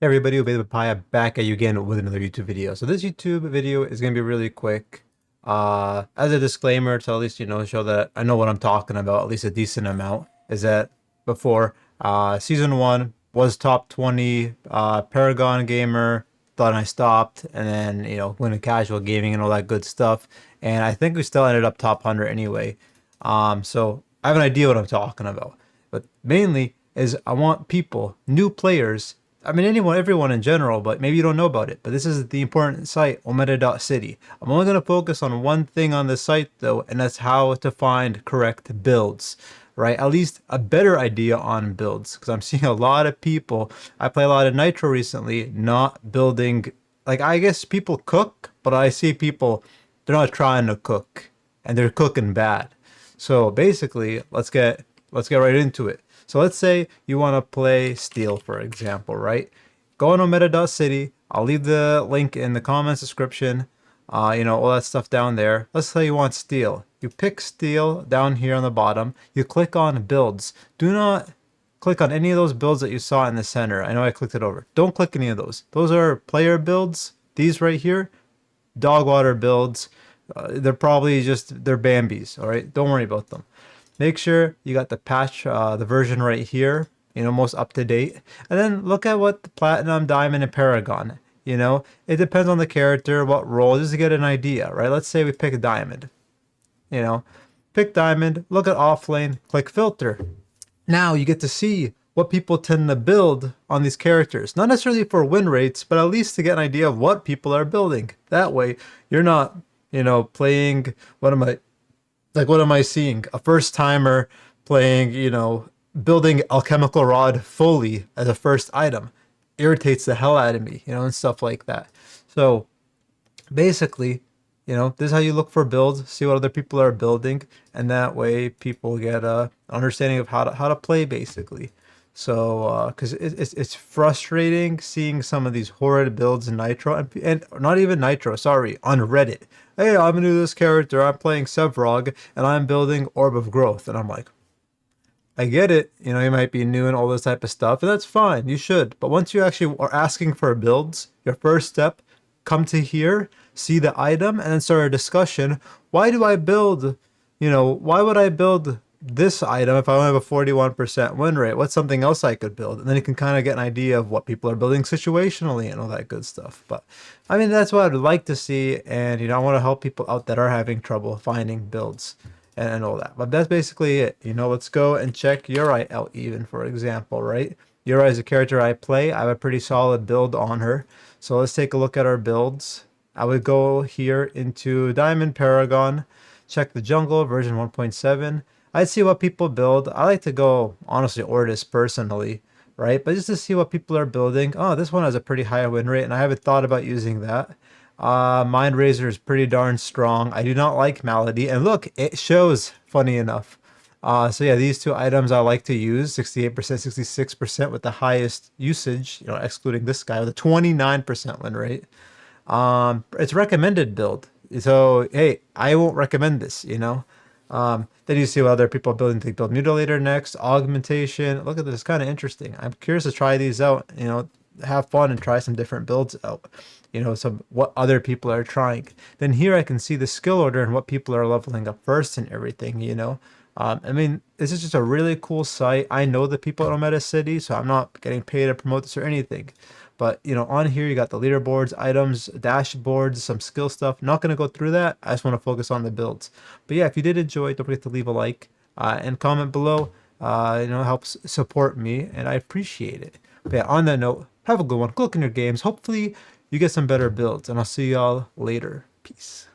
Hey everybody, Obey the Papaya back at you again with another YouTube video. So this YouTube video is going to be really quick. As a disclaimer, to at least, show that I know what I'm talking about, at least a decent amount, is that before, Season 1 was top 20 Paragon gamer, thought I stopped, and then, went into casual gaming and all that good stuff. And I think we still ended up top 100 anyway. So I have an idea what I'm talking about. But mainly is I want people, new players, I mean, everyone in general, but maybe you don't know about it. But this is the important site, ometa.city. I'm only going to focus on one thing on the site, though, and that's how to find correct builds, right? At least a better idea on builds, because I'm seeing a lot of people. I play a lot of Nitro recently, not building. Like, I guess people cook, but I see people, they're not trying to cook, and they're cooking bad. So basically, let's get right into it. So let's say you want to play Steel, for example, right? Go on ometa.city. I'll leave the link in the comments description. All that stuff down there. Let's say you want Steel. You pick Steel down here on the bottom. You click on builds. Do not click on any of those builds that you saw in the center. I know I clicked it over. Don't click any of those. Those are player builds. These right here, dog water builds. They're probably they're Bambis, all right? Don't worry about them. Make sure you got the patch, the version right here, most up to date. And then look at what the Platinum, Diamond, and Paragon, it depends on the character, what role, just to get an idea, right? Let's say we pick Diamond, pick Diamond, look at offlane, click filter. Now you get to see what people tend to build on these characters. Not necessarily for win rates, but at least to get an idea of what people are building. That way, you're not, playing, what am I seeing? A first timer playing, building alchemical rod fully as a first item. Irritates the hell out of me, and stuff like that. So basically, this is how you look for builds, see what other people are building, and that way people get a understanding of how to play basically. So, because it's frustrating seeing some of these horrid builds in Nitro, and not even Nitro, sorry, on Reddit. Hey, I'm new to this character, I'm playing Sevrog, and I'm building Orb of Growth. And I'm like, I get it, you might be new and all this type of stuff, and that's fine, you should. But once you actually are asking for builds, your first step, come to here, see the item, and then start a discussion. Why do I build, why would I build this item if I only have a 41% win rate? What's something else I could build? And then you can kind of get an idea of what people are building situationally and all that good stuff. But I mean, that's what I'd like to see. And, I want to help people out that are having trouble finding builds and all that. But that's basically it. Let's go and check Yuri out even, for example, right? Yuri is a character I play. I have a pretty solid build on her. So let's take a look at our builds. I would go here into Diamond Paragon, check the jungle version 1.7. I'd see what people build. I like to go, honestly, Ortis personally, right? But just to see what people are building. Oh, this one has a pretty high win rate, and I haven't thought about using that. Mind Razor is pretty darn strong. I do not like Malady. And look, it shows, funny enough. So yeah, these two items I like to use, 68%, 66% with the highest usage, excluding this guy with a 29% win rate. It's recommended build. So, hey, I won't recommend this, then you see what other people are building. They build Mutilator next, Augmentation. Look at this, kind of interesting. I'm curious to try these out, have fun and try some different builds out. What other people are trying. Then here I can see the skill order and what people are leveling up first and everything, I mean, this is just a really cool site. I know the people at Ometa City, so I'm not getting paid to promote this or anything. But, on here, you got the leaderboards, items, dashboards, some skill stuff. Not going to go through that. I just want to focus on the builds. But yeah, if you did enjoy, don't forget to leave a like and comment below. It helps support me, and I appreciate it. But yeah, on that note, have a good one. Good luck in your games. Hopefully, you get some better builds, and I'll see y'all later. Peace.